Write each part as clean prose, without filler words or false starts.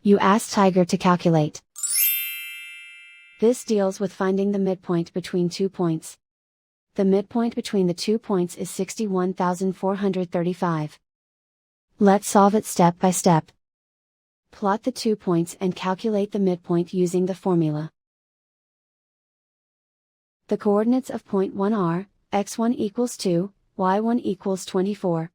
You ask Tiger to calculate. This deals with finding the midpoint between 2 points. The midpoint between the 2 points is 61,435. Let's solve it step by step. Plot the 2 points and calculate the midpoint using the formula. The coordinates of point 1 are, x1 equals 2, y1 equals 24.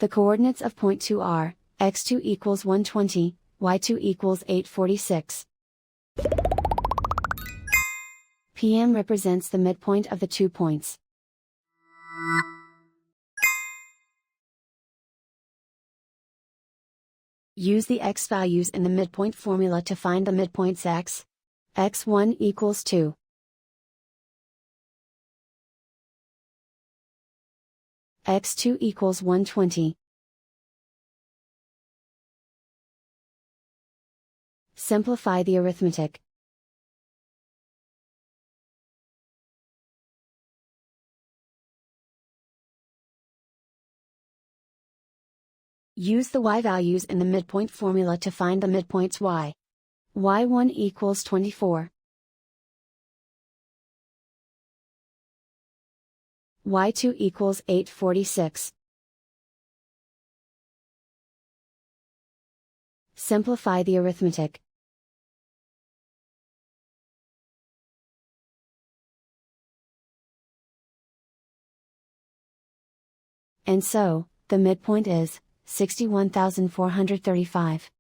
The coordinates of point 2 are, x2 equals 120, y2 equals 846. PM represents the midpoint of the 2 points. Use the x values in the midpoint formula to find the midpoints x. x1 equals 2. x2 equals 120. Simplify the arithmetic. Use the y values in the midpoint formula to find the midpoints y. y1 equals 24. y2 equals 846. Simplify the arithmetic. And so, the midpoint is 61,435.